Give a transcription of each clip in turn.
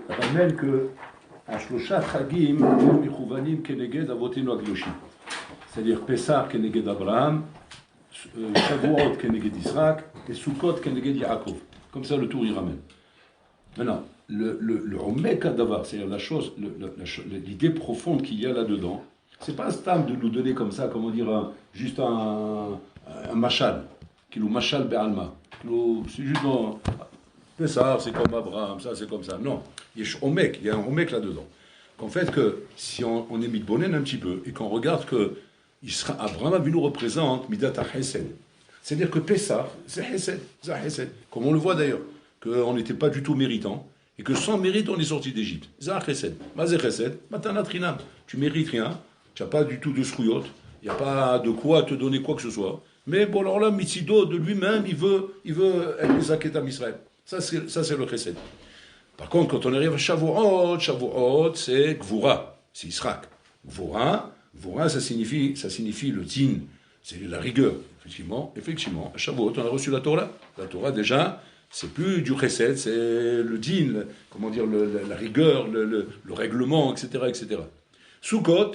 ramène que Ashlosha Chagim הם מכוונים כנגד אבותינו הקדושים. C'est-à-dire Pessah כנגד אברהם, Shavuot כנגד יצחק, et Sukkot כנגד Yaakov. Comme ça, le tour il ramène. Maintenant, le Omek Adavar, c'est-à-dire la chose, l'idée profonde qu'il y a là-dedans, c'est pas un stam de nous donner comme ça, comment dire, juste un machal, qui nous machal be'alma. C'est juste ça, c'est comme Abraham, ça c'est comme ça. Non, il y a un Omek là-dedans. Qu'en fait, que si on est mitbonen un petit peu et qu'on regarde que Abraham Avinu représente Midat HaChesed, c'est-à-dire que Pessah, c'est Chesed, comme on le voit d'ailleurs, qu'on n'était pas du tout méritant et que sans mérite on est sorti d'Égypte. Zah Chesed, Mazé Chesed, Matanat Rinam. Tu mérites rien, tu n'as pas du tout de srouyot, il n'y a pas de quoi te donner quoi que ce soit. Mais bon, alors là, Mitzido de lui-même, il veut être les Zaketam Israël. Ça, c'est le Chesed. Par contre, quand on arrive à Shavuot, c'est Gvura, c'est Israq. Gvura, ça signifie le din, c'est la rigueur. Effectivement, à Shavuot, on a reçu la Torah. La Torah, déjà, c'est plus du Chesed, c'est le din, comment dire, la rigueur, le règlement, etc., etc. Sukkot,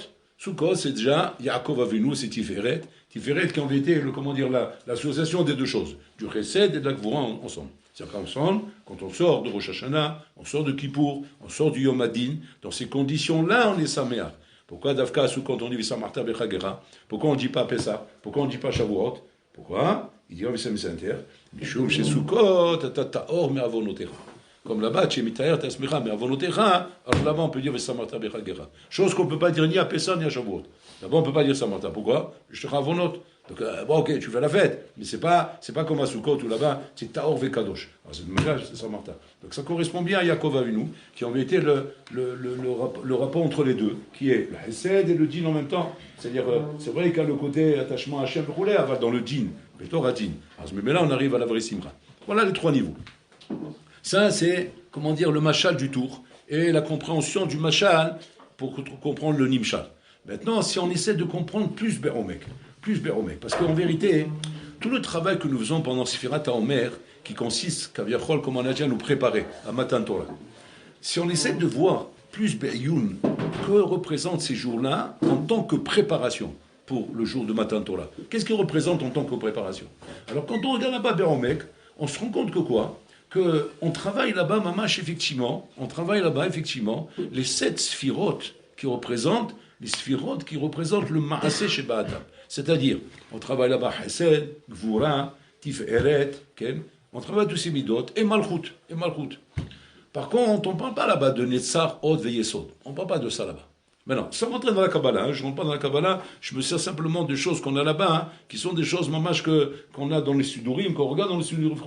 c'est déjà Yaakov Avinu, c'est Tiferet. Tiferet qui en été, l'association des deux choses, du Chesed et de la Gvura ensemble. C'est-à-dire qu'ensemble, quand on sort de Rosh Hashanah, on sort de Kippour, on sort du Yom Hadin, dans ces conditions-là, on est Sameach. Pourquoi Davka, quand on dit Visamarta Bechagera? Pourquoi on ne dit pas Pessah? Pourquoi on ne dit pas Shavuot? Pourquoi? Il dit Visam Santer, Mishum chez Sukkot, Taor me avonotecha. Comme là-bas, chez Mitaer, Tasmecha me avonotecha, alors là-bas on peut dire Visamarta Bechagera. Chose qu'on ne peut pas dire ni à Pessah ni à Shavuot. Là-bas on ne peut pas dire Samarta. Pourquoi? Je te avonot. Donc, ok, tu fais la fête, mais c'est pas comme à Sukkot ou là-bas, c'est Taor Vekadosh. Alors, c'est le mariage, c'est Samarta. Donc, ça correspond bien à Yaakov Avinu, qui en été le rapport entre les deux, qui est le Hesed et le Din en même temps. C'est-à-dire, c'est vrai qu'il y a le côté attachement à Hachem, dans le Din, le Torah Din. Mais là, on arrive à la vraie Simra. Voilà les trois niveaux. Ça, c'est, comment dire, le machal du tour, et la compréhension du machal pour comprendre le Nimshal. Maintenant, si on essaie de comprendre plus Béromek, parce qu'en vérité, tout le travail que nous faisons pendant Sfirat HaOmer, qui consiste, Kaviachol, comme on a dit, à nous préparer à Matan Torah, si on essaie de voir plus Be'youn, que représentent ces jours-là en tant que préparation pour le jour de Matan Torah, qu'est-ce qu'ils représentent en tant que préparation? Alors quand on regarde là-bas Béromek, on se rend compte que quoi? Qu'on travaille là-bas, mamash, effectivement, les 7 sphirotes qui représentent le Maaseh chez Ba'adam. C'est-à-dire, on travaille là-bas Hesed, Gvura, Tiferet, on travaille tous ces midot, et Malchut. Par contre, on ne parle pas là-bas de Netzar, Od, Veyesod. On ne parle pas de ça là-bas. Maintenant, sans rentrer dans la Kabbalah, je ne rentre pas dans la Kabbalah, je me sers simplement des choses qu'on a là-bas, qui sont des choses mamash qu'on a dans les Sudurim, qu'on regarde dans les Sudurim,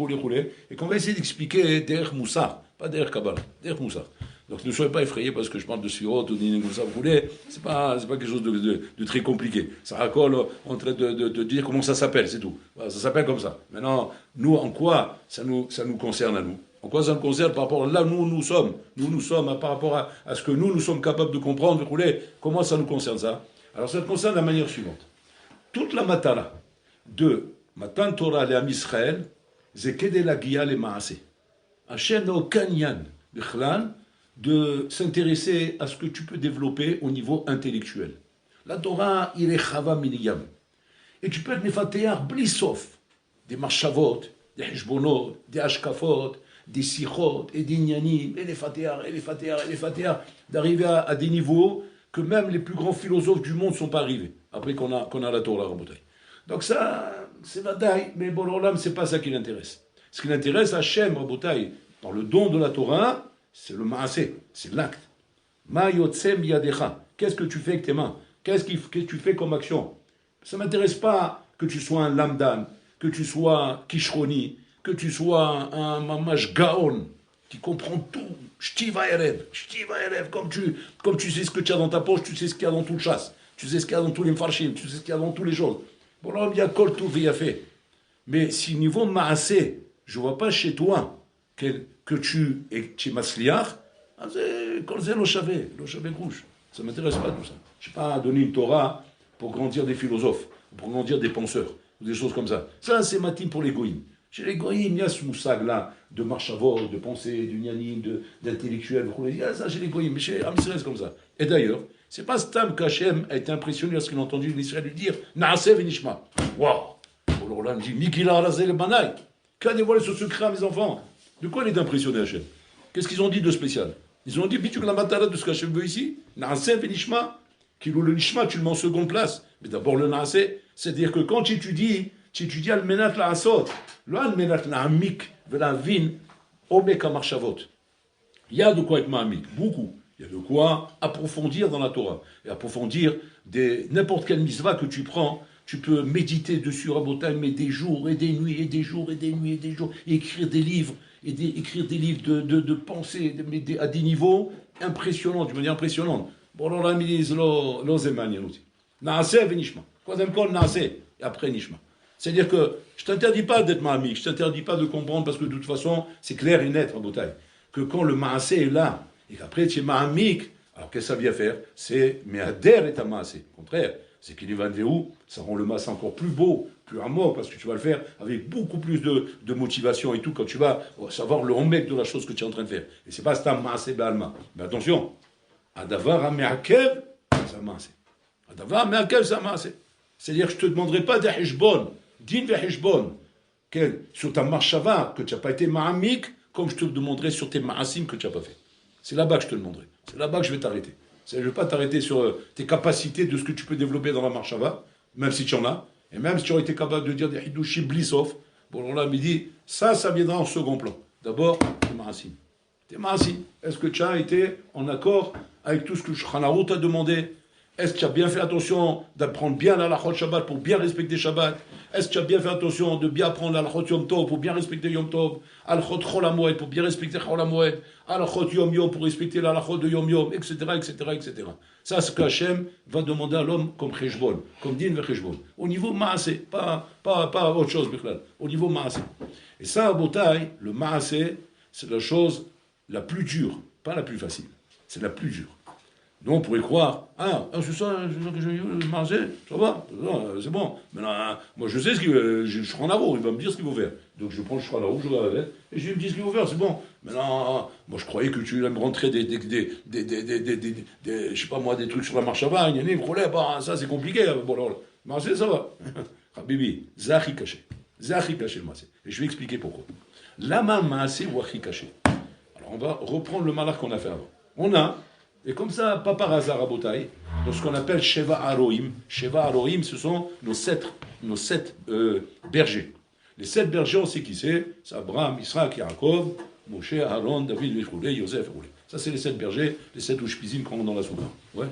et qu'on va essayer d'expliquer derrière Moussar, pas derrière Kabbalah, derrière Moussar. Donc ne soyez pas effrayés parce que je parle de Sfirot ou d'Inengoussa, vous voulez, c'est pas quelque chose de très compliqué. Ça raccole en train de dire comment ça s'appelle, c'est tout. Voilà, ça s'appelle comme ça. Maintenant, nous, en quoi ça nous concerne à nous? En quoi ça nous concerne par rapport à là où nous sommes? Nous sommes par rapport à ce que nous sommes capables de comprendre, vous voulez, comment ça nous concerne ça? Alors ça nous concerne de la manière suivante. Toute la matala de Matan Torah et Am Israël, c'est que de la guia les maasé. Hachem n'a aucun yan, de s'intéresser à ce que tu peux développer au niveau intellectuel. La Torah, il est chava miniyam. Et tu peux être nefatear blissof, des marchavot, des heshbonot, des ashkafot, des sichot, et des nyanim, et les fatear, d'arriver à des niveaux que même les plus grands philosophes du monde ne sont pas arrivés, après qu'on a la Torah, Rabotai. Donc ça, c'est vadaï, mais bon, l'olam, c'est pas ça qui l'intéresse. Ce qui l'intéresse, Hachem, Rabotai, dans le don de la Torah, c'est le maasé, c'est l'acte. Ma yotsem yadecha. Qu'est-ce que tu fais avec tes mains? Qu'est-ce que tu fais comme action? Ça ne m'intéresse pas que tu sois un lamdan, que tu sois kishroni, que tu sois un mamash gaon, qui comprend tout. Shtiva erev, comme tu sais ce que tu as dans ta poche, tu sais ce qu'il y a dans tout le chasse, tu sais ce qu'il y a dans tous les mfarshim, tu sais ce qu'il y a dans toutes les choses. Bon, là, il y a kol tout fait. Mais si niveau maasé, je ne vois pas chez toi que tu es masliach, c'est lo shavé grouche. Ça ne m'intéresse pas tout ça. Je n'ai pas donné une Torah pour grandir des philosophes, pour grandir des penseurs, ou des choses comme ça. Ça, c'est matin pour les goïms. Chez les goyim, il y a ce moussag-là de marchavot, de pensée, du nyanim, d'intellectuel. Il y a ça chez les goyim, mais chez Am Israël, c'est comme ça. Et d'ailleurs, c'est pas Stam qu'Hachem a été impressionné lorsqu'il a entendu l'Israël lui dire Naaseh v'nishma. Waouh! Alors là, il me dit Mikila razeh le banaï. Qu'a dévoilé ce secret à mes enfants? De quoi il est impressionné, Hachem? Qu'est-ce qu'ils ont dit de spécial? Ils ont dit Bituk la matara de ce qu'Hachem veut ici. Naaseh v'nishma. Qu'il ou le nishma, tu le mets en seconde place. Mais d'abord le naaseh, c'est-à-dire que quand tu étudies al-menat la-asot, le al-menat la-amik, ve'la-vin, omeka marchavot. Il y a de quoi être ma'amik, beaucoup. Il y a de quoi approfondir dans la Torah. Et approfondir n'importe quelle mitzvah que tu prends, tu peux méditer dessus, Rabotai, mais des jours et des nuits, et des jours et des nuits, et des jours, et écrire des livres, écrire des livres de pensée, à des niveaux impressionnants, d'une manière impressionnante. Bon, alors là, ils disent, lo zemanian aussi. Naaseh v'nishma. Quoi d'un col, naaseh, et après nishma. C'est-à-dire que je ne t'interdis pas d'être ma'amik, je ne t'interdis pas de comprendre, parce que de toute façon, c'est clair et net, Rabotai, que quand le maaseh est là, et qu'après tu es ma'amik, alors qu'est-ce que ça vient faire? C'est me'ader et maaseh. Au contraire, c'est qu'il va de où ça rend le maaseh encore plus beau, plus amour, parce que tu vas le faire avec beaucoup plus de motivation et tout, quand tu vas savoir le remède de la chose que tu es en train de faire. Et c'est pas ça maaseh ba'alma. Mais attention, adavar me'akev, ça maaseh. Adavar me'akev, ça maaseh. C'est-à-dire que je ne te demanderai pas des hishbon, din ve hishbon, sur ta marshava, que tu n'as pas été ma'amik, comme je te demanderai sur tes ma'asim que tu n'as pas fait. C'est là-bas que je te demanderai. C'est là-bas que je vais t'arrêter. Je ne vais pas t'arrêter sur tes capacités de ce que tu peux développer dans la marshava, même si tu en as, et même si tu aurais été capable de dire des hidushim blissof. Bon, alors là, il me dit, ça viendra en second plan. D'abord, tes ma'asim. Tes ma'asim. Est-ce que tu as été en accord avec tout ce que Shulchan Aruch t'a demandé? Est-ce que tu as bien fait attention d'apprendre bien la halachot Shabbat pour bien respecter Shabbat? Est-ce que tu as bien fait attention de bien apprendre la halachot Yom Tov pour bien respecter Yom Tov? Halachot Chol HaMoed pour bien respecter Chol HaMoed? Halachot Yom Yom pour respecter la halachot de Yom Yom, etc., etc., etc. Ça, c'est ce qu'Hachem va demander à l'homme comme cheshbon, comme din ve cheshbon. Au niveau maaseh, pas autre chose, Bichlal. Au niveau maaseh. Et ça, à Botaï, le maaseh, c'est la chose la plus dure, pas la plus facile. C'est la plus dure. Nous, on pourrait croire, c'est ça que j'ai mangé, ça va, c'est bon. Maintenant, moi, je sais ce qu'il veut, je serai en aro, il va me dire ce qu'il faut faire. Donc, je prends le cheval en aro, je regarde avec, et je lui dis ce qu'il faut faire, c'est bon. Maintenant, moi, je croyais que tu allais me rentrer je sais pas moi, des trucs sur la marche à vagne, ça, c'est compliqué. Bon, alors, manger, ça va. Habibi, zachi caché. Zachi caché le massé. Et je vais expliquer pourquoi. Lama massé ou achi caché. Alors, on va reprendre le malach qu'on a fait avant. On a. Et comme ça, pas par hasard à Botaï, dans ce qu'on appelle Sheva Arohim. Sheva Arohim, ce sont nos sept bergers. Les 7 bergers, on sait qui c'est. C'est Abraham, Israël, Yaakov, Moshe, Aaron, David, Yosef, ça c'est les 7 bergers, les 7 Ushpizim qu'on a dans la Souka. Ouais.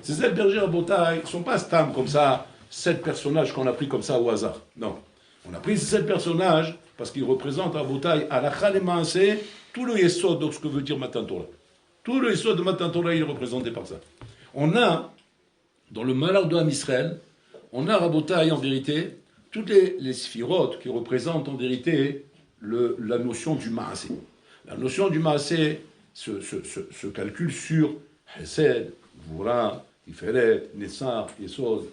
Ces 7 bergers à Botaï ne sont pas stam comme ça, 7 personnages qu'on a pris comme ça au hasard. Non. On a pris ces 7 personnages parce qu'ils représentent à Botaï, à la Khalemase, tout le Yesod, donc ce que veut dire Matan Torah. Tout le Yesod de Matan Torah est représenté par ça. On a, dans le malheur de Ham Israël, on a Rabotai en vérité, toutes les sphirotes qui représentent en vérité la notion du Maaseh. La notion du Maaseh se calcule sur Hesed, Vura, Iferet, Nessar, Yesod,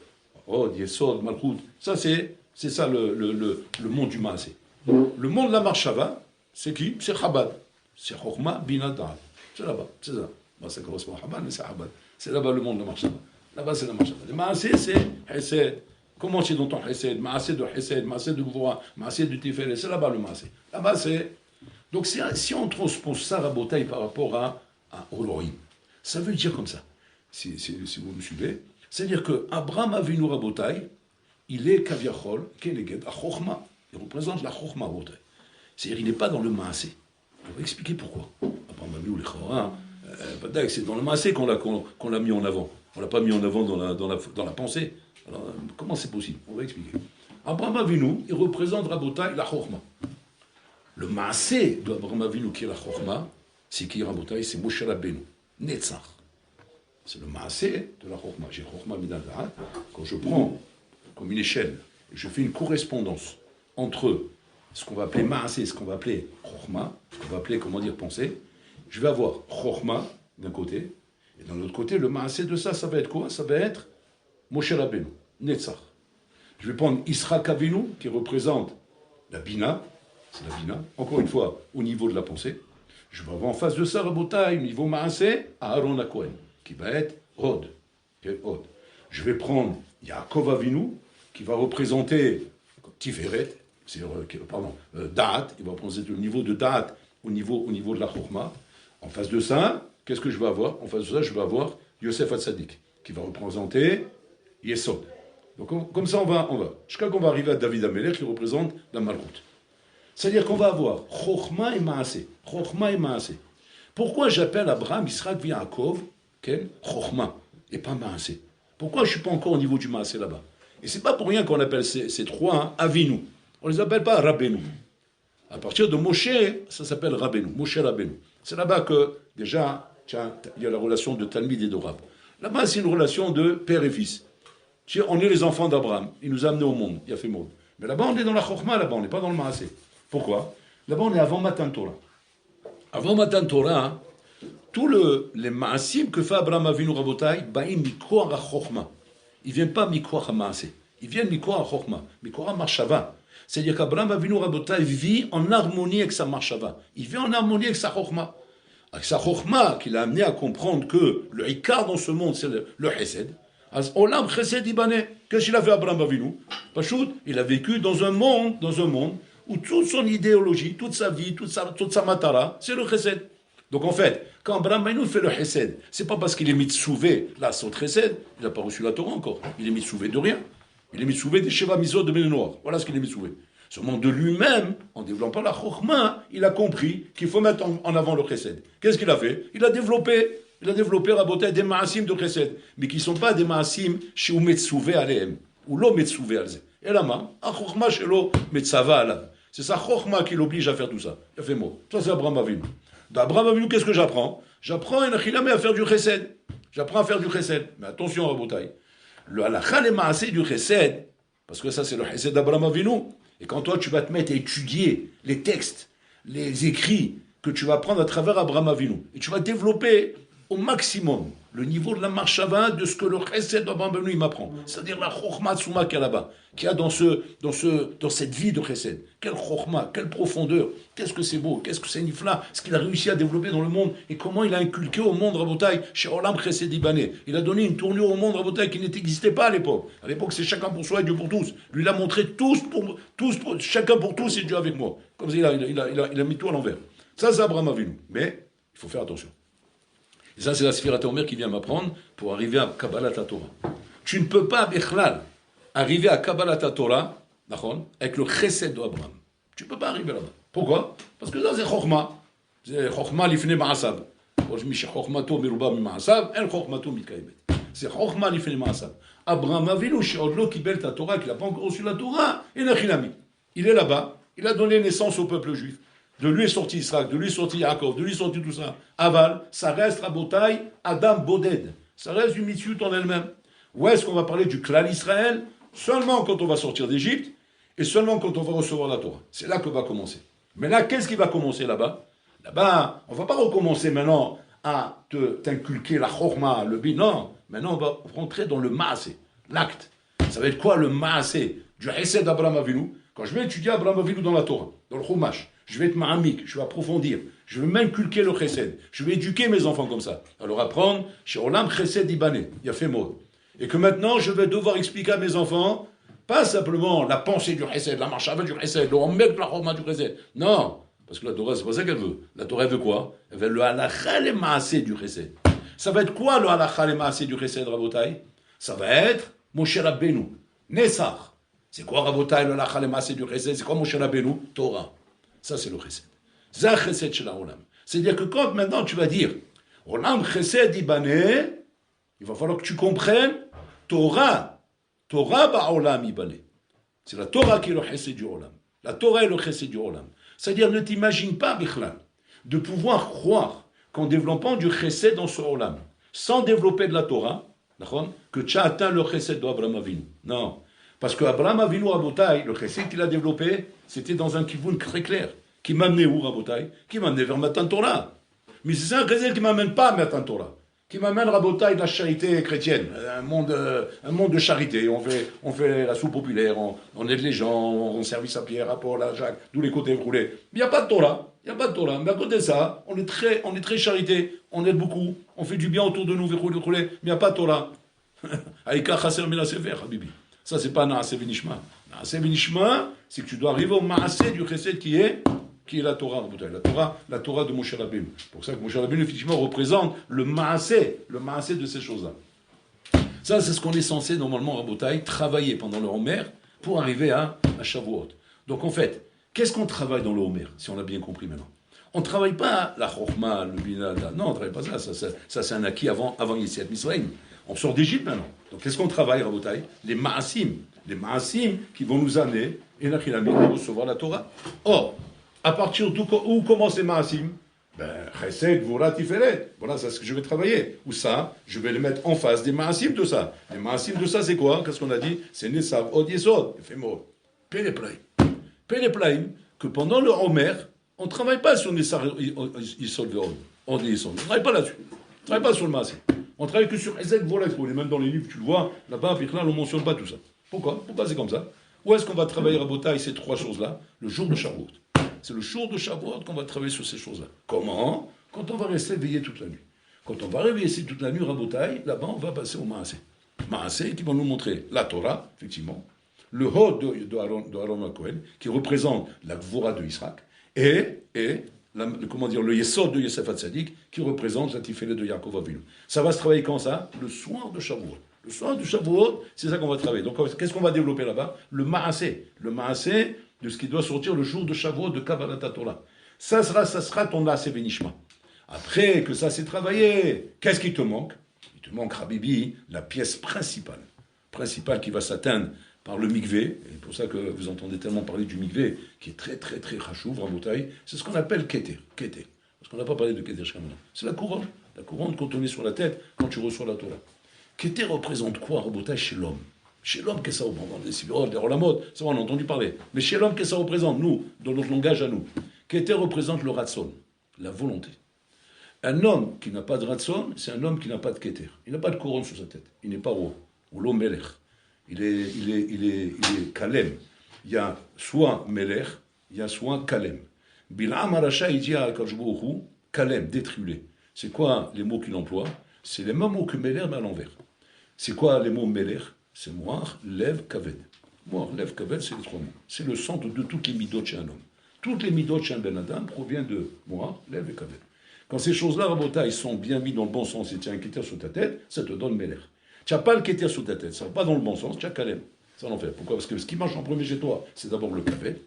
Od, Yesod, Malchut. Ça, c'est ça le monde du Maaseh. Le monde de la Marshava, c'est qui? C'est Chabad. C'est Chokhmah, Bina, Da'at. C'est là-bas, c'est ça. Bon, ça correspond à Chabad, mais c'est Chabad. C'est là-bas le monde de la Marshava. Là-bas, c'est la Marshava. Le Maaseh, c'est Hesed. Comment c'est dans ton Hesed? Maaseh de Hesed, Maaseh de Gvura, Maaseh de Tiferet. C'est là-bas le Maaseh. Là-bas, c'est. Donc, si on transpose ça à Botaï par rapport à Elohim, ça veut dire comme ça. Si vous me suivez, c'est-à-dire que Abraham Avinu Rabotai, il est Kaviachol, Keneged, à Chokhmah. Il représente la Chokhmah Botaï. C'est-à-dire qu'il n'est pas dans le Maaseh. On va expliquer pourquoi. Abraham Avinu, les Chorah, c'est dans le Maaseh qu'on l'a mis en avant. On ne l'a pas mis en avant dans la pensée. Alors, comment c'est possible? On va expliquer. Abraham Avinu, il représente Rabotai, la Chokhmah. Le Maaseh de Abraham Avinu, qui est la Chokhmah, c'est qui Rabotai? C'est Moshe Rabbeinu, Netzach. C'est le Maaseh de la Chokhmah. J'ai Chokhmah Midat Da'at. Quand je prends comme une échelle, et je fais une correspondance entre ce qu'on va appeler Maaseh et ce qu'on va appeler Chokhmah, ce qu'on va appeler, pensée, je vais avoir Chokhmah d'un côté, et d'un autre côté, le Maaseh de ça va être quoi? Ça va être Moshe Rabbeinu, Netzach. Je vais prendre Israël Avinu, qui représente la Bina, c'est la bina. Encore une fois, au niveau de la pensée. Je vais avoir en face de ça, Rabotai, au niveau Maasé, Aaron Akohen, qui va être Hod. Hod. Je vais prendre Yaakov Avinu, qui va représenter Tiferet, Da'at, il va représenter le niveau de Da'at au niveau de la Chokhmah. En face de ça, qu'est-ce que je vais avoir? En face de ça, je vais avoir Yosef Hatzadik, qui va représenter Yesod. Donc comme ça, on va. Jusqu'à qu'on va arriver à David Amelech, qui représente la Malkout. C'est-à-dire qu'on va avoir Chokhmah et Maasé. Chokhmah et Maasé. Pourquoi j'appelle Abraham, Israël, Yaakov, Chokhmah, et pas Maasé? Pourquoi je ne suis pas encore au niveau du Maasé là-bas? Et c'est pas pour rien qu'on appelle ces trois Avinu. On ne les appelle pas Rabbeinu. À partir de Moshe, ça s'appelle Rabbeinu, Moshe Rabbeinu. C'est là-bas que, déjà, il y a la relation de Talmid et de Rab. Là-bas, c'est une relation de père et fils. On est les enfants d'Abraham. Il nous a amenés au monde, il a fait monde. Mais là-bas, on est dans la Chokhmah, là-bas, on n'est pas dans le Maasé. Pourquoi? Là-bas, on est avant Matan Torah. Avant Matan Torah, tous les Maasim que fait Abraham Avinu Rabotai, Baïm Mikoar HaChokhmah. Ils ne viennent pas Mikoar HaMaasé. Ils viennent Mikoar HaChokhmah. Mikoar HaMarshava. C'est-à-dire qu'Abraham Avinu Rabotai vit en harmonie avec sa Marshava. Il vit en harmonie avec sa Chokhmah. Avec sa Chokhmah, qui l'a amené à comprendre que le Ikar dans ce monde, c'est le Chesed. Olam Chesed Ibaneh. Qu'est-ce qu'il a fait Abraham Avinu? Pachout, il a vécu dans un monde où toute son idéologie, toute sa vie, toute sa matara, c'est le Chesed. Donc en fait, quand Abraham Avinu fait le Chesed, c'est pas parce qu'il est mitzouvé, là, son Chesed, il n'a pas reçu la Torah encore. Il est mitzouvé de rien. Il est mitzouvé des Sheva Mizot de Ménoir. Voilà ce qu'il est mitzouvé. Seulement de lui-même, en développant la Chokhmah, il a compris qu'il faut mettre en avant le Chesed. Qu'est-ce qu'il a fait? Il a développé Rabotai des Maasim de Chesed, mais qui ne sont pas des Maasim chez ou Metzouvé Alehem, ou lo Metzouvé Alze. Et là, a Chokhmah chez lo Metzava Alav. C'est sa Chokhmah qui l'oblige à faire tout ça. Il a fait mot. Ça, c'est Abraham Avinu. D'Abraham Avinu, qu'est-ce que j'apprends? J'apprends un achilame à faire du Chesed. J'apprends à faire du Chesed. Mais attention, Rabotai. Le halakha le maasé du Chesed, parce que ça, c'est le Chesed d'Abraham Avinu. Et quand toi, tu vas te mettre à étudier les textes, les écrits que tu vas prendre à travers Abraham Avinu, et tu vas développer au maximum le niveau de la marshava de ce que le Chesed d'Abraham Avinu m'apprend. C'est-à-dire la Chokhmah Tsuma qu'il y a là-bas, qu'il y a dans cette vie de Chesed. Quelle Chokhmah, quelle profondeur, qu'est-ce que c'est beau, qu'est-ce que c'est nifla, ce qu'il a réussi à développer dans le monde, et comment il a inculqué au monde Rabotai, chez Olam Chesed Ibaneh. Il a donné une tournure au monde Rabotai qui n'existait pas à l'époque. À l'époque, c'est chacun pour soi et Dieu pour tous. Lui, il a montré chacun pour tous et Dieu avec moi. Comme ça, il a mis tout à l'envers. Ça, c'est Abraham Avinu. Mais, il faut faire attention. Et ça, c'est la Sfirat HaOmer qui vient m'apprendre pour arriver à Kabbalat HaTorah. Tu ne peux pas, Bechlal, arriver à Kabbalat HaTorah, avec le Chesed d'Abraham. Tu ne peux pas arriver là-bas. Pourquoi? Parce que ça, c'est Chokhmah. C'est Chokhmah l'ifne ma'asav. Chokhmato miruba ma'asav, el Chokhmato mitkaïbet. C'est Chokhmah l'ifne ma'asav. Abraham Avinu, she'odlo kibel ta Torah, qu'il n'a pas encore reçu la Torah, et nachilami. Il est là-bas, il a donné naissance au peuple juif. De lui est sorti Israël, de lui est sorti Yaakov, de lui est sorti tout ça. Aval, ça reste Rabotai, Adam Boded. Ça reste une mitzvut en elle-même. Où est-ce qu'on va parler du clan Israël? Seulement quand on va sortir d'Égypte et seulement quand on va recevoir la Torah. C'est là que va commencer. Mais là, qu'est-ce qui va commencer là-bas? Là-bas, on ne va pas recommencer maintenant à t'inculquer la Chokhmah, le bin. Non, maintenant on va rentrer dans le Maasé, l'acte. Ça va être quoi le Maasé du Chesed d'Abraham Avinu? Quand je vais étudier Abraham Avinu dans la Torah, dans le Chumash, je vais être ma'amik, je vais approfondir, je vais m'inculquer le Chesed, je vais éduquer mes enfants comme ça, alors apprendre chez Olam Chesed Ibaneh, il y a fait mot. Et que maintenant je vais devoir expliquer à mes enfants, pas simplement la pensée du Chesed, la marche avec du Chesed, le remettre la Chorma du Chesed. Non, parce que la Torah, c'est pas ça qu'elle veut. La Torah veut quoi? Elle veut le halakha le maasé du Chesed. Ça va être quoi le halakha le maasé du Chesed, Rabotai? Ça va être Moshe Rabbeinu, Nessar. C'est quoi Rabotai le halakha le maasé du Chesed? C'est quoi Moshe Rabbeinu? Torah. Ça, c'est le Chesed. Zah Chesed shel Olam. C'est-à-dire que quand maintenant tu vas dire Olam Chesed Ibaneh, il va falloir que tu comprennes Torah. Torah ba'olam Ibaneh. C'est la Torah qui est le Chesed du Olam. La Torah est le Chesed du Olam. C'est-à-dire, ne t'imagine pas, Bichlal, de pouvoir croire qu'en développant du Chesed dans ce Olam, sans développer de la Torah, que tu as atteint le Chesed d'Abraham Avinu. Non. Parce que Abraham Avinu Rabotai, le Chesed qu'il a développé, c'était dans un kivun très clair. Qui m'amenait où, Rabotai? Qui m'amenait vers Matan Torah. Mais c'est un Chesed qui ne m'amène pas à Matan Torah. qui m'amène Rabotaï de la charité chrétienne, un monde de charité. On fait la soupe populaire, on aide les gens, on service à Pierre, à Paul, à Jacques, tous les côtés roulés. Il n'y a pas de Torah, il n'y a pas de Torah. Mais à côté de ça, on est très charité, on aide beaucoup, on fait du bien autour de nous, mais il n'y a pas de Torah. Aïka chasser mila sefer, habibi. Ça, c'est pas Naaseh Benishma. Naaseh Benishma, c'est que tu dois arriver au Maaseh du Chesed qui est la Torah, la Torah de Moshe Rabbeinu. C'est pour ça que Moshe Rabbeinu, effectivement, représente le Maaseh de ces choses-là. Ça, c'est ce qu'on est censé, normalement, Rabotai, travailler pendant le Homer pour arriver à Shavuot. Donc, en fait, qu'est-ce qu'on travaille dans le Homer, si on l'a bien compris maintenant? On ne travaille pas la Chokhmah, le Binada. Non, on ne travaille pas ça. Ça, c'est un acquis avant Yetziat Mitzrayim. On sort d'Égypte maintenant. Donc, qu'est-ce qu'on travaille, Rabotai? Les Maasim. Les Maasim qui vont nous amener, et là, qu'il a mis à recevoir la Torah. Or, à partir où commencent les Maasim? Chesed, Gvura, Tiferet. Voilà, c'est ce que je vais travailler. Ou ça, je vais les mettre en face des Maasim de ça. Les Maasim de ça, c'est quoi? Qu'est-ce qu'on a dit? C'est Nesav, Od, Yesod. Ephémero. Péléplaïm. Péléplaïm, que pendant le Homer, on ne travaille pas sur Nesav, Yesod, Od, Yesod. On ne travaille pas là-dessus. On ne travaille pas sur le Maasim. On travaille que sur Chesed, Gvura, Tiferet. Même dans les livres, tu le vois, là-bas, on ne mentionne pas tout ça. Pourquoi c'est comme ça? Où est-ce qu'on va travailler à Rabotai ces trois choses-là? Le jour de Shavuot. C'est le jour de Shavuot qu'on va travailler sur ces choses-là. Comment? Quand on va rester éveillé toute la nuit. Quand on va réveiller toute la nuit Rabotai, là-bas on va passer au Maaseh. Maaseh qui va nous montrer la Torah, effectivement, le Hod de Aaron Cohen, qui représente la Gvura de Israël, et le Yesod de Yosef Hatzadik, qui représente la Tiferet de Yaakov Avinu. Ça va se travailler quand ça? Le soir de Shavuot. Le soir du Shavuot, c'est ça qu'on va travailler. Donc, qu'est-ce qu'on va développer là-bas? Le Maaseh. Le Maaseh de ce qui doit sortir le jour de Shavuot de Kabbalat Torah. Ça sera ton Naaseh Benishma. Après que ça s'est travaillé, qu'est-ce qui te manque? Il te manque, Habibi, la pièce principale qui va s'atteindre par le mikvé. Et c'est pour ça que vous entendez tellement parler du mikvé, qui est très, très, très chachouv, Rabotai. C'est ce qu'on appelle Keter. Parce qu'on n'a pas parlé de Keter jusqu'à maintenant. C'est la couronne. La couronne qu'on te met sur la tête quand tu reçois la Torah. Keter représente quoi, Rabotai, chez l'homme? Chez l'homme, qu'est-ce que ça représente? Les Sibirot, les Rolamot, ça on a entendu parler. Mais chez l'homme, qu'est-ce que ça représente, nous, dans notre langage à nous? Keter représente le Ratson, la volonté. Un homme qui n'a pas de Ratson, c'est un homme qui n'a pas de Keter. Il n'a pas de couronne sur sa tête. Il n'est pas roi. Ou l'homme Melech. Il est Kalem. Il y a soit Melech, il y a soit Kalem. Bil'am Aracha, il dit à Akashbohu, Kalem, détruire. C'est quoi les mots qu'il emploie? C'est les mêmes mots que Melech, mais à l'envers. C'est quoi les mots Melech? C'est Moar, Lev, Kaved. Moar, Lev, Kaved, c'est les trois mots. C'est le centre de toutes les midot chez un homme. Toutes les midot chez un ben Adam proviennent de Moar, Lev et Kaved. Quand ces choses-là, Rabotai, sont bien mis dans le bon sens et tu as un Keter sur ta tête, ça te donne Melech. Tu n'as pas le Keter sur ta tête, ça ne va pas dans le bon sens, tu as Kalem. Ça l'en fait. Pourquoi? Parce que ce qui marche en premier chez toi, c'est d'abord le Kaved,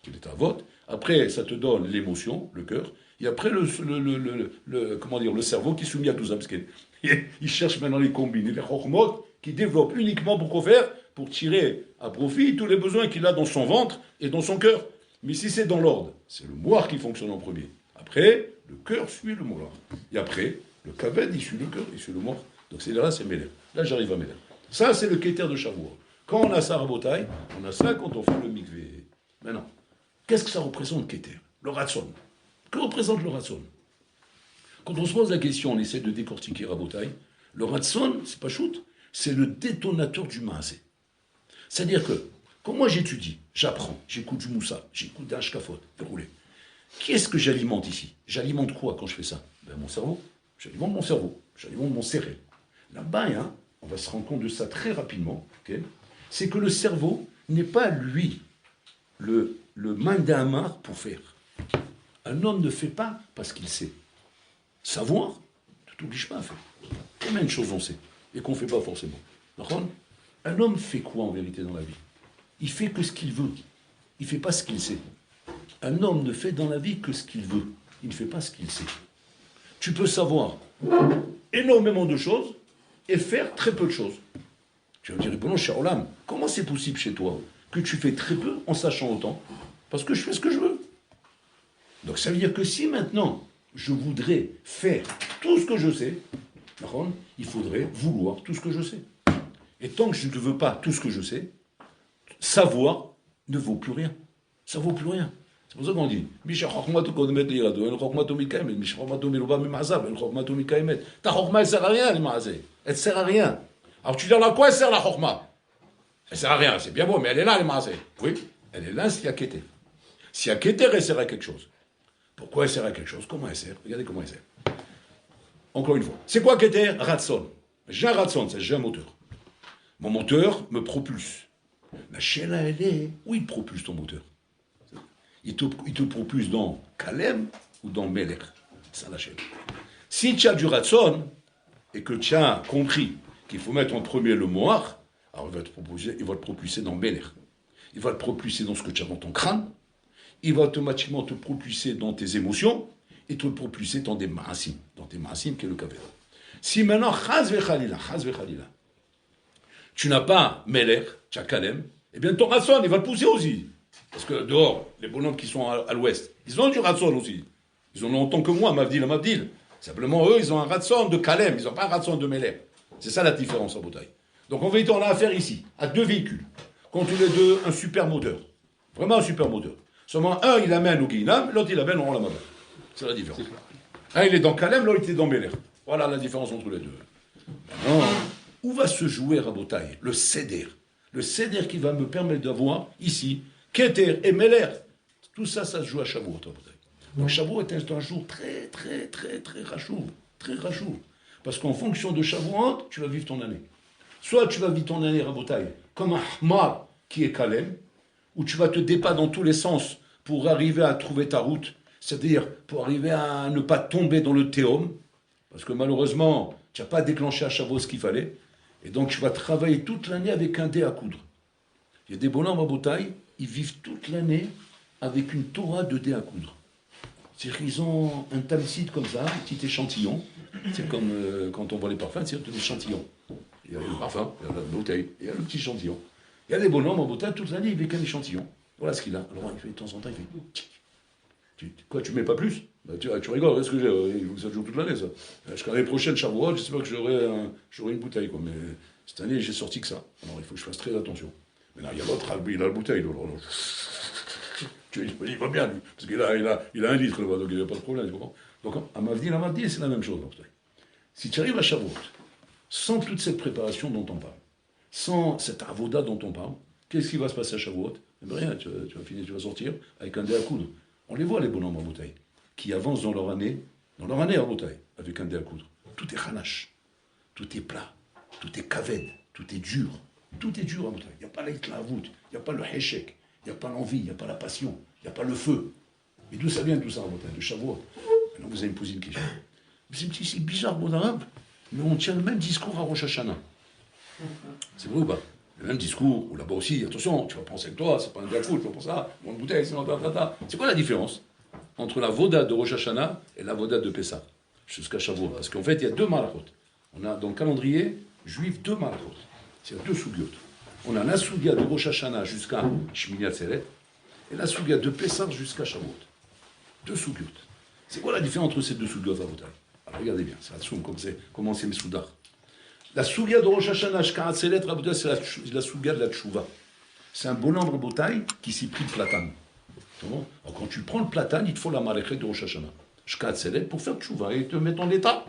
qui est ta vote. Après, ça te donne l'émotion, le cœur. Et après, le cerveau qui est soumis à tout ça. Parce qu'il cherche maintenant les combines, les chormot, qui développe uniquement pour quoi faire? Pour tirer à profit tous les besoins qu'il a dans son ventre et dans son cœur. Mais si c'est dans l'ordre, c'est le moire qui fonctionne en premier. Après, le cœur suit le moire. Et après, le kaved, il suit le cœur, il suit le moire. Donc c'est là, c'est Méler. Là, j'arrive à Méler. Ça, c'est le Keter de Shavuot. Quand on a ça à Rabotai, on a ça quand on fait le mikvé. Maintenant, qu'est-ce que ça représente, Keter? Le Ratson. Que représente le Ratson? Quand on se pose la question, on essaie de décortiquer Rabotai. Le Ratson, c'est pas shoot, c'est le détonateur du Maaseh. C'est-à-dire que, quand moi j'étudie, j'apprends, j'écoute du Moussa, j'écoute des Hashkafot, déroulé. Qui est-ce que j'alimente ici? J'alimente quoi quand je fais ça? Mon cerveau. J'alimente mon cerveau. J'alimente mon cerveau. Là-bas, hein, on va se rendre compte de ça très rapidement. Okay, c'est que le cerveau n'est pas, lui, le mind d'Amar pour faire. Un homme ne fait pas parce qu'il sait. Savoir, tu t'obliges pas à faire. Combien de choses on sait et qu'on ne fait pas forcément. Un homme fait quoi en vérité dans la vie? Il fait que ce qu'il veut. Il ne fait pas ce qu'il sait. Un homme ne fait dans la vie que ce qu'il veut. Il ne fait pas ce qu'il sait. Tu peux savoir énormément de choses et faire très peu de choses. Tu vas me dire, bon, cher Olam, comment c'est possible chez toi que tu fais très peu en sachant autant? Parce que je fais ce que je veux. Donc ça veut dire que si maintenant je voudrais faire tout ce que je sais, il faudrait vouloir tout ce que je sais. Et tant que je ne veux pas tout ce que je sais, savoir ne vaut plus rien. Ça ne vaut plus rien. C'est pour ça qu'on dit, Misha Chokhmatou Kodemet Lirado, El Chokhmatou Mikaemet, Misha Chokhmatou Milouba Mimazab, El Chokhmatou Mikaemet. Ta Chokhma, elle sert à rien, les Maazé. Elle sert à rien. Alors tu dis, à quoi elle sert la Chokhma? Elle sert à rien, c'est bien beau, mais elle est là, les Maazé. Oui, elle est là s'il y a Keter. S'il y a Keter, elle sert à quelque chose. Pourquoi elle sert à quelque chose? Comment elle sert? Regardez comment elle sert. Encore une fois. C'est quoi Keter? Ratson. J'ai un Ratson, j'ai un moteur. Mon moteur me propulse. La chaîne, elle est où il propulse ton moteur? Il te propulse dans Kalem ou dans Melech. C'est ça la chaîne. Si tu as du Ratson et que tu as compris qu'il faut mettre en premier le Moar, alors il va te propulser dans Melech. Il va te propulser dans ce que tu as dans ton crâne. Il va automatiquement te propulser dans tes émotions et te propulser dans tes maasim, qui est le Kaver. Si maintenant, chaz vechalila, tu n'as pas Melech, tu as Kalem, eh bien ton Ratson, il va te pousser aussi. Parce que dehors, les bonhommes qui sont à l'ouest, ils ont du Ratson aussi. Ils en ont autant que moi, Mavdil. Simplement, eux, ils ont un Ratson de Kalem, ils n'ont pas un Ratson de Melech. C'est ça la différence en bataille. Donc en vérité, on a affaire ici à deux véhicules. Contre les deux, un super moteur. Vraiment un super moteur. Seulement, un, il amène au Guinam, l'autre, il amène au Olamaba. C'est la différence. Un, il est dans Kalem, l'autre, il est dans Melech. Voilà la différence entre les deux. Maintenant, où va se jouer Rabotaï? Le Seder. Le Seder qui va me permettre d'avoir ici Keter et Meler. Tout ça, ça se joue à Shavuot. Donc Shavuot est un jour très rachou. Très rachou. Parce qu'en fonction de Shavuot, tu vas vivre ton année. Soit tu vas vivre ton année Rabotaï comme un Hmar qui est Kalem, où tu vas te débattre dans tous les sens pour arriver à trouver ta route, c'est-à-dire pour arriver à ne pas tomber dans le théum, parce que malheureusement, tu n'as pas déclenché à Shavuot ce qu'il fallait, et donc tu vas travailler toute l'année avec un dé à coudre. Il y a des bonhommes à Botaï, ils vivent toute l'année avec une Torah de dé à coudre. C'est-à-dire qu'ils ont un tamsid comme ça, un petit échantillon, c'est comme quand on voit les parfums, c'est un échantillon. Il y a le parfum, il y a la bouteille, il y a le petit échantillon. Il y a des bonhommes en Botaï, toute l'année, ils vivent qu'un échantillon. Voilà ce qu'il a. Alors il fait de temps en temps, il fait... Quoi, tu mets pas plus? Bah, tu rigoles, qu'est-ce que j'ai? Il faut que ça joue toute l'année, ça. Jusqu'à l'année prochaine, Shavuot, j'espère que j'aurai une bouteille, quoi. Mais cette année, j'ai sorti que ça. Alors il faut que je fasse très attention. Maintenant, il y a l'autre, il a la bouteille. Il va bien, lui, parce qu'il a un litre, donc il n'y a pas de problème. Donc, à Mavdi, c'est la même chose. Si tu arrives à Shavuot, sans toute cette préparation dont on parle, sans cette avoda dont on parle, qu'est-ce qui va se passer à Shavuot? Eh bien, rien, tu vas finir, tu vas sortir avec un dé à coudre. On les voit, les bonhommes en bouteille, qui avancent dans leur année en bouteille, avec un dé à coudre. Tout est hanache, tout est plat, tout est kaved, tout est dur en bouteille. Il n'y a pas l'itlaavout, il n'y a pas le heshek, il n'y a pas l'envie, il n'y a pas la passion, il n'y a pas le feu. Mais d'où ça vient tout ça en bouteille? De Shavuot. Maintenant, vous allez me poser une question. C'est bizarre, bon arabe, mais on tient le même discours à Rosh Hashanah. C'est vrai ou pas? Le même discours, ou là-bas aussi, attention, tu vas penser que toi, c'est pas un diafout, tu vas penser ça, une bouteille, c'est un. C'est quoi la différence entre la voda de Rosh Hashanah et la voda de Pessah, jusqu'à Shavuot? Parce qu'en fait, il y a deux malachot. On a dans le calendrier juif deux malachot. C'est deux sougiotes. On a la sougia de Rosh Hashanah jusqu'à Shmini Atzeret et la sougia de Pessah jusqu'à Shavuot. Deux sougiotes. C'est quoi la différence entre ces deux sougiotes à voter? Alors regardez bien, c'est la comment c'est mes soudars. La sougia de Rosh Hashanah, c'est la sougia de la tchouva. C'est un bonhomme rebotaille qui s'y prie de platane. Alors quand tu prends le platane, il te faut la maréchet de Rosh Hashanah. Pour faire tchouva et te mettre en état.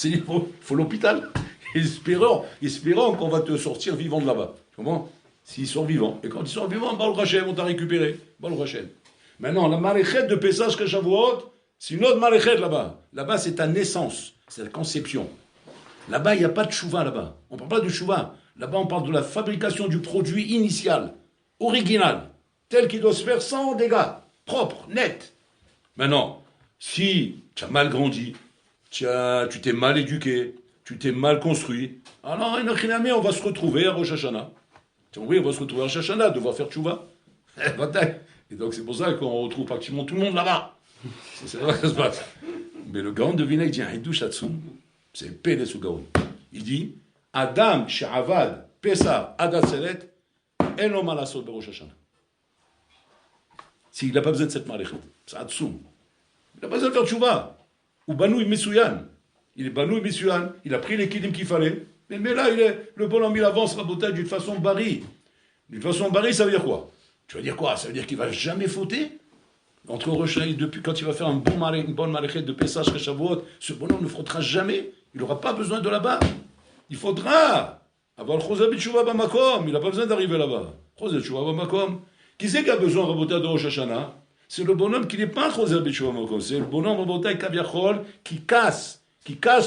Il faut l'hôpital. Espérant qu'on va te sortir vivant de là-bas. Comment? S'ils sont vivants. Et quand ils sont vivants, Baal Hashem, on t'a récupéré. Baal Hashem. Maintenant, la maréchet de Pessah jusqu'à Shavuot, c'est une autre maréchet là-bas. Là-bas, c'est ta naissance. C'est la conception. Là-bas, il n'y a pas de chouva là-bas. On ne parle pas de chouva. Là-bas, on parle de la fabrication du produit initial, original, tel qu'il doit se faire sans dégâts, propre, net. Maintenant, si tu as mal grandi, tu t'es mal éduqué, tu t'es mal construit, alors, on va se retrouver à Rosh Hashanah. Oui, on va se retrouver à Rosh Hashanah, devoir faire tchouva. Et donc, c'est pour ça qu'on retrouve pratiquement tout le monde là-bas. C'est vrai que ça se passe. Mais le Gaon de Vilna, il dit un Hiddush Hatzum. C'est Pélé sous Gaon. Il dit Adam she'avad Pessah Adat Selet en lo malasot berosh Hashanah. S'il n'a pas besoin de cette maléchet, c'est Hatzum. Il n'a pas besoin de faire tchouva. Ou Banouy Mesuyan. Il est Banouy Mesuyan. Il a pris les kidim qu'il fallait. Mais là, le bonhomme, il avance rabotage d'une façon barri. D'une façon barri, ça veut dire quoi? Tu vas dire quoi? Ça veut dire qu'il ne va jamais fauter? Entre Rosh Hashanah, depuis quand il va faire une bonne maréchette de Pessah jusqu'à Shavuot, ce bonhomme ne frottera jamais. Il n'aura pas besoin de là-bas. Il faudra avoir le Choseh B'Teshuva B'Makom. Il n'a pas besoin d'arriver là-bas. Choseh B'Teshuva B'Makom. Qui c'est qui a besoin, Rabotai, de Rosh Hashanah? C'est le bonhomme qui n'est pas Choseh B'Teshuva B'Makom. C'est le bonhomme, Rabotai, Kaviachol, qui casse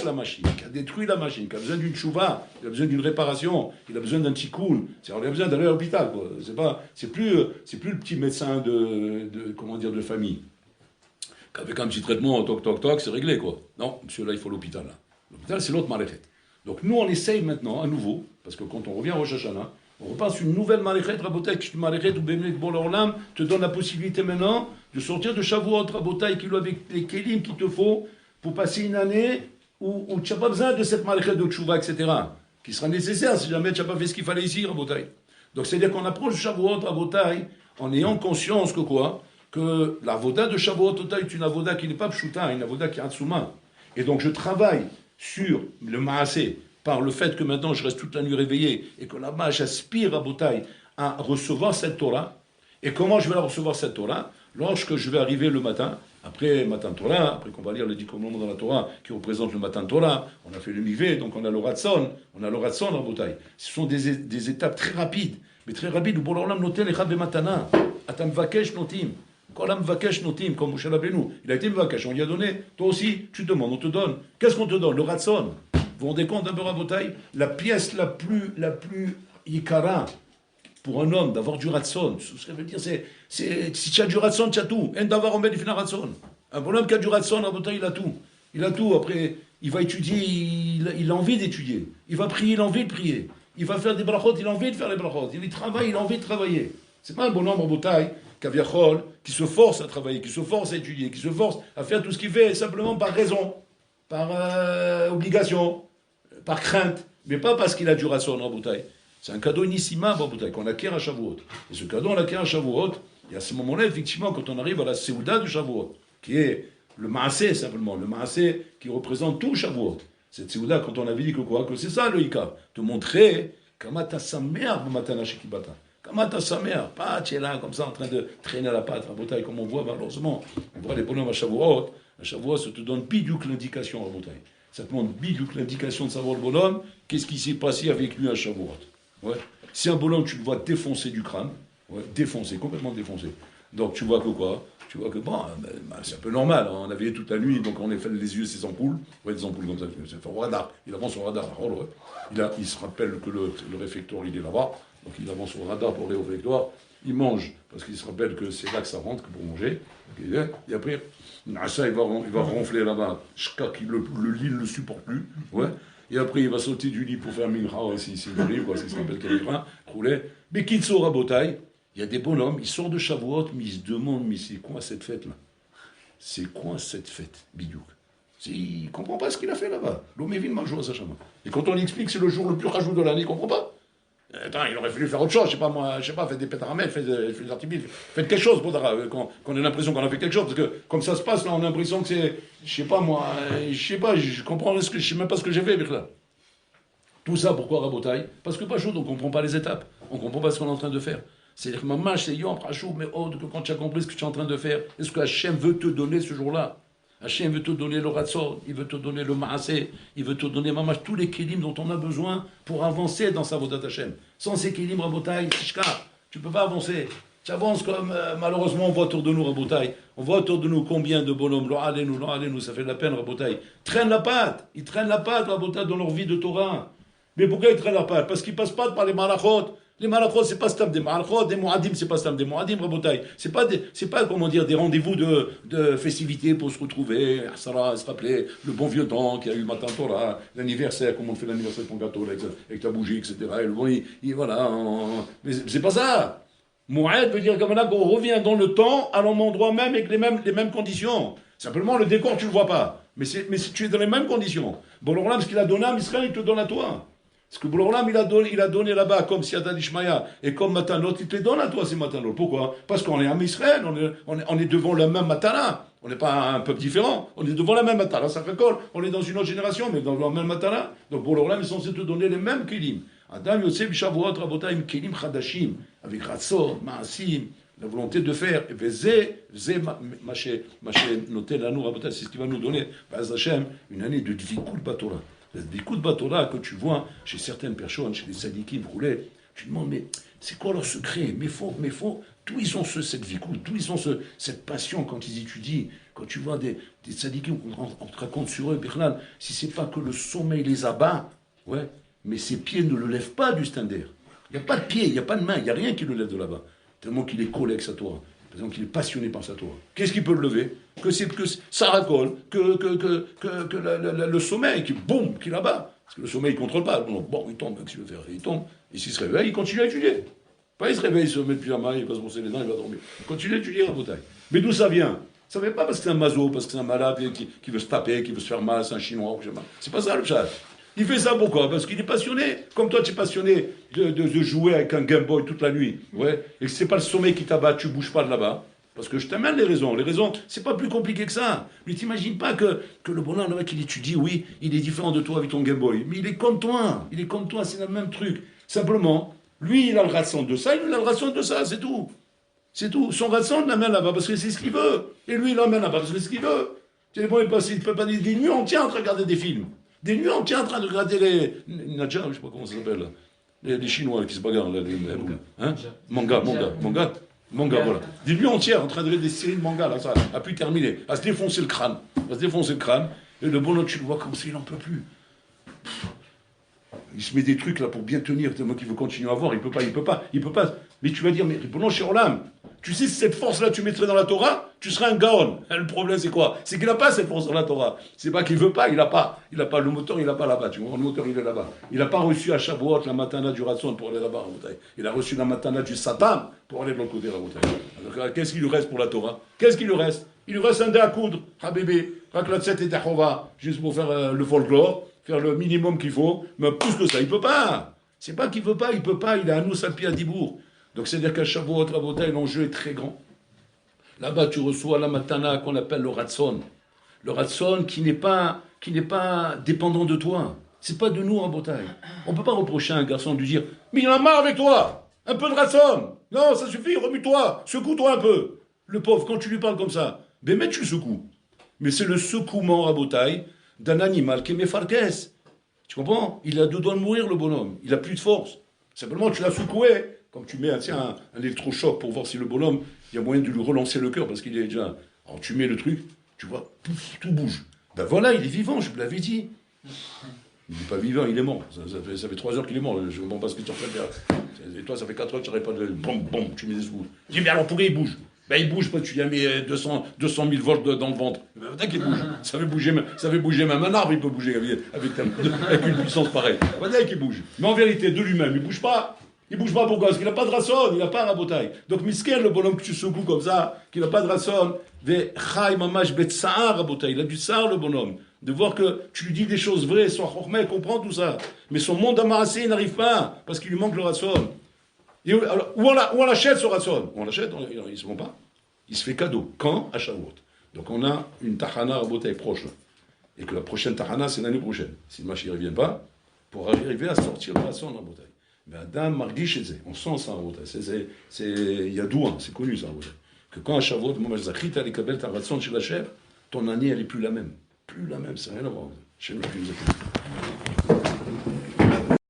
la machine, qui a détruit la machine, qui a besoin d'une chouva, il a besoin d'une réparation, il a besoin d'un tikkun. On a besoin d'aller à l'hôpital, quoi. C'est plus le petit médecin de famille. Avec un petit traitement, toc, c'est réglé, quoi. Non, monsieur, là, il faut l'hôpital, là. L'hôpital, c'est l'autre maléchet. Donc, nous, on essaye maintenant, à nouveau, parce que quand on revient au Rosh Hashanah, on repasse une nouvelle maléchet, Rabotai, une maléchet où Bémet Bolorlam te donne la possibilité maintenant de sortir de Shavuot, Rabotai, qui lui avec les kélim qu'il te faut pour passer une année où tu n'as pas besoin de cette maléchet de tchouva, etc., qui sera nécessaire si jamais tu n'as pas fait ce qu'il fallait ici, Rabotai. Donc, c'est-à-dire qu'on approche Shavuot, Rabotai, en ayant conscience que quoi? Que la voda de Shavuot est une avoda qui n'est pas pshuta, une avoda qui est atsuma. Et donc je travaille sur le maasé par le fait que maintenant je reste toute la nuit réveillé et que là-bas j'aspire à Botaï à recevoir cette Torah. Et comment je vais la recevoir cette Torah? Lorsque je vais arriver le matin, après Matan Torah, après qu'on va lire les 10 commandements dans la Torah qui représentent le Matan Torah, on a fait le Mivé, donc on a le Ratson à Botaï. Ce sont des étapes très rapides, mais très rapides où pour l'Olam notel et Rabbe Matana, Atam Vakesh Notim. Comme Moshe Rabbeinu, il a été Mvakesh, on lui a donné, toi aussi, tu demandes, on te donne. Qu'est-ce qu'on te donne? Le Ratson. Vous vous rendez compte d'un peu Rabotai? La pièce la plus Yikara pour un homme d'avoir du Ratson, ce que ça veut dire, c'est si tu as du Ratson, tu as tout. Un d'avoir un bel Ratson. Un bonhomme qui a du Ratson, Rabotai, il a tout. Il a tout. Après, il va étudier, il a envie d'étudier. Il va prier, il a envie de prier. Il va faire des brachot, il a envie de faire les brachot. Il travaille, il a envie de travailler. C'est pas un bonhomme Rabotai, qui se force à travailler, qui se force à étudier, qui se force à faire tout ce qu'il fait simplement par raison, par obligation, par crainte, mais pas parce qu'il a du ratson, Rabotai. C'est un cadeau inissima, Rabotai, qu'on acquiert à Shavuot. Et ce cadeau, on l'acquiert à Shavuot, et à ce moment-là, effectivement, quand on arrive à la Seouda de Shavuot, qui est le Maasé simplement, le Maasé qui représente tout Shavuot. Cette Seouda, quand on avait dit que quoi? Que c'est ça le Ika, te montrer comment ta sa mère, Matana Shekibata. Comment t'as sa mère? Pas, tu es là, comme ça, en train de traîner à la patte, Rabotai, comme on voit malheureusement. On voit les bonhommes à Shavuot. À Shavuot, ça te donne bidiouk l'indication, Rabotai. Ça te montre bidiouk l'indication de savoir le bonhomme, qu'est-ce qui s'est passé avec lui à Shavuot. Ouais. Si un bonhomme, tu le vois défoncer du crâne, ouais, défoncer, complètement défoncer. Donc tu vois que quoi? Tu vois que bon, c'est un peu normal, hein. On a veillé toute la nuit, donc on a fait les yeux, ces ampoules, ouais, des ampoules comme ça, c'est au radar, il avance au radar, oh, ouais. Il se rappelle que le réfectoire, il est là-bas. Donc il avance au radar pour aller au réfectoire, il mange, parce qu'il se rappelle que c'est là que ça rentre, que pour manger. Et après, ça, il va ronfler là-bas, le lit ne le supporte plus. Ouais. Et après, il va sauter du lit pour faire mincha, s'il arrive, s'il se rappelle qu'il y a rouler. Mais qu'il sort à Botaï, il y a des bonhommes, ils sortent de Shavuot, mais ils se demandent, mais c'est quoi cette fête-là? C'est quoi cette fête, Bidiouk? Il ne comprend pas ce qu'il a fait là-bas. L'Omévin Marjoua Sachama. Et quand on lui explique que c'est le jour le plus rageux de l'année, il ne comprend pas. Attends, il aurait fallu faire autre chose, faites des pétaramètres, faites des artifices, faites quelque chose, qu'on ait l'impression qu'on a fait quelque chose, parce que comme ça se passe, là, on a l'impression que c'est, je comprends, je sais même pas ce que j'ai fait avec là. Tout ça, pourquoi Rabotai? Parce que Pachoud, on ne comprend pas les étapes, on ne comprend pas ce qu'on est en train de faire. C'est-à-dire que maman, c'est Yom, Pachoud, mais quand tu as compris ce que tu es en train de faire, est-ce que Hachem veut te donner ce jour-là? Hachem veut te donner le Ratzor, il veut te donner le Maasé, il veut te donner Mamash, tous les kélim dont on a besoin pour avancer dans sa vodat Hachem. Sans ces kélim, Rabotai, Tishka, tu ne peux pas avancer. Tu avances comme, malheureusement, on voit autour de nous, Rabotai. On voit autour de nous combien de bonhommes, lo allez-nous, ça fait de la peine, Rabotai. Traînent la patte, ils traînent la patte, Rabotai, dans leur vie de Torah. Mais pourquoi ils traînent la patte? Parce qu'ils ne passent pas par les malachot. Les malachot, c'est pas stam des malachot, des muadim, c'est pas stam des muadim, Rabotai. C'est pas, comment dire, des rendez-vous de festivités pour se retrouver, Sarah, se rappeler le bon vieux temps qu'il y a eu Matan Torah, l'anniversaire, comment on fait l'anniversaire de ton gâteau, avec ta bougie, etc. Et le bon, voilà, mais c'est pas ça. Mouad veut dire comme là qu'on revient dans le temps, à l'endroit endroit même, avec les mêmes conditions. Simplement, le décor, tu le vois pas. Mais tu es dans les mêmes conditions. Bon, alors là, ce qu'il a donné à Israël, il te donne à toi. Parce que Boulorlam, il a donné là-bas, comme Siadat Ishmaïa, et comme Matanot, il te les donne à toi, ces Matanot. Pourquoi? Parce qu'on est en Israël, on est devant le même Matana. On n'est pas un peuple différent, on est devant la même Matana. Ça fait quoi? On est dans une autre génération, mais dans le même Matana. Donc Boulorlam, ils sont censés te donner les mêmes Kélim. Adam Yosef Shavuot Rabotaim Kélim Chadashim, avec Ratzor, Maasim, la volonté de faire. Et c'est ce qui va nous donner, une année de Dvikut Batora. La Dvikut Batora que tu vois chez certaines personnes, chez les sadikim roulés, tu te demandes, mais c'est quoi leur secret? Mais faut, d'où ils ont cette Dvikut, d'où ils ont cette passion quand ils étudient, quand tu vois des sadikim, on te raconte sur eux, Birnal, si c'est pas que le sommeil les abat, ouais, mais ses pieds ne le lèvent pas du standard. Il n'y a pas de pied, il n'y a pas de main, il n'y a rien qui le lève de là-bas. Tellement qu'il est collé avec sa Torah, tellement qu'il est passionné par sa Torah. Qu'est-ce qui peut le lever? Que ça racole, que le sommeil, boum, qui là-bas. Parce que le sommeil, il ne contrôle pas. Bon, il tombe, qu'est-ce qu'il veut faire? Il tombe, et s'il se réveille, il continue à étudier. Pas il se réveille, il se met le pyjama, il va se brosser les dents, il va dormir. Il continue à étudier, Rabotai. Mais d'où ça vient? Ça ne vient pas parce que c'est un maso, parce que c'est un malade qui veut se taper, qui veut se faire mal, c'est un chinois, c'est pas ça le chat. Il fait ça pourquoi? Parce qu'il est passionné. Comme toi, tu es passionné de jouer avec un Game Boy toute la nuit. Ouais. Et c'est pas le sommeil qui t'abat, tu bouges pas de là-bas. Parce que je t'amène les raisons. Les raisons, c'est pas plus compliqué que ça. Mais t'imagines pas que le bonhomme, le mec, il étudie, oui, il est différent de toi avec ton Game Boy. Mais il est comme toi. Il est comme toi, c'est le même truc. Simplement, lui, il a le ratson de ça, lui, il a le ratson de ça, c'est tout. C'est tout. Son ratson l'amène là-bas parce que c'est ce qu'il veut. Et lui, il l'amène là-bas parce que c'est ce qu'il veut. Tu sais, bon, il peut pas dire des nuits entières en train de regarder des films. Des nuits entières en train de regarder les Nadja, je sais pas comment ça s'appelle, les Chinois qui se bagarrent, manga, voilà. Des nuits entières en train de regarder des séries de manga, là, ça a pu terminer, à se défoncer le crâne, et le bonhomme, tu le vois comme ça, il n'en peut plus. Il se met des trucs là pour bien tenir, tellement qu'il veut continuer à voir, il peut pas. Mais tu vas dire, mais bon, cher Olam, tu sais, si cette force-là tu mettrais dans la Torah, tu serais un gaon. Le problème, c'est quoi? C'est qu'il n'a pas cette force dans la Torah. C'est pas qu'il veut pas, il n'a pas. Le moteur, il n'a pas là-bas. Tu vois, le moteur, il est là-bas. Il n'a pas reçu à Shavuot la matana du Ratson pour aller là-bas, il a reçu la matana du Satan pour aller de l'autre côté, alors, qu'est-ce qu'il lui reste pour la Torah? Qu'est-ce qu'il lui reste? Il lui reste un dé à coudre, Habibé, Raklatset et Tachova, juste pour faire le folklore, faire le minimum qu'il faut, mais plus que ça, il peut pas. C'est pas qu'il veut pas, il peut pas, il est à nous, Salpi à Dibourg. Donc c'est-à-dire qu'à Shavuot, Rabotai, l'enjeu est très grand. Là-bas, tu reçois la matana qu'on appelle le Ratson. Le Ratson qui n'est pas dépendant de toi. C'est pas de nous, Rabotai. On ne peut pas reprocher à un garçon de lui dire « Mais il en a marre avec toi. Un peu de Ratson. Non, ça suffit, remue-toi. Secoue-toi un peu. » Le pauvre, quand tu lui parles comme ça, ben mais tu le secoues. Mais c'est le secouement, Rabotai, d'un animal qui est méfarkes. Tu comprends? Il a deux doigts de mourir, le bonhomme. Il a plus de force. Simplement, tu l'as secoué. Comme tu mets un électrochoc pour voir si le bonhomme, il y a moyen de lui relancer le cœur parce qu'il est déjà... Alors tu mets le truc, tu vois, pouf, tout bouge. Ben voilà, il est vivant, je vous l'avais dit. Il n'est pas vivant, il est mort. Ça fait 3 heures qu'il est mort, je ne comprends pas ce que tu es en train de faire. Et toi, ça fait 4 heures que tu n'arrêtes pas de... Bon, tu mets des secours. Tu dis, mais alors pourquoi il bouge? Ben il bouge, tu lui as mis 200 000 volts dans le ventre. Ben peut-être qu'il bouge. Ça fait bouger même un arbre, il peut bouger avec une puissance pareille. Peut-être qu'il bouge. Mais en vérité, de lui-même, il ne bouge pas. Il bouge pas pourquoi? Parce qu'il n'a pas de rasson, il n'a pas un rabotaille. Donc miskel, le bonhomme que tu secoues comme ça, qu'il n'a pas de rasson, il a du tsar le bonhomme. De voir que tu lui dis des choses vraies, son chormé, il comprend tout ça. Mais son monde amassé, il n'arrive pas, parce qu'il lui manque le rasson. Où on l'achète ce rasson? On l'achète, il ne se vend pas. Il se fait cadeau. Quand? À Shavuot. Donc on a une tahana rabotaille proche là. Et que la prochaine tahana, c'est l'année prochaine. Si le Mashiach ne revient pas, pour arriver à sortir le rasson rabotaille. Mais Adam margish et on sent ça, il y a douan, c'est connu ça. Que quand à Shavuot, moi je zachita les kabel ta ratson chez la chèvre, ton année elle est plus la même, c'est rien à voir. Chez nous,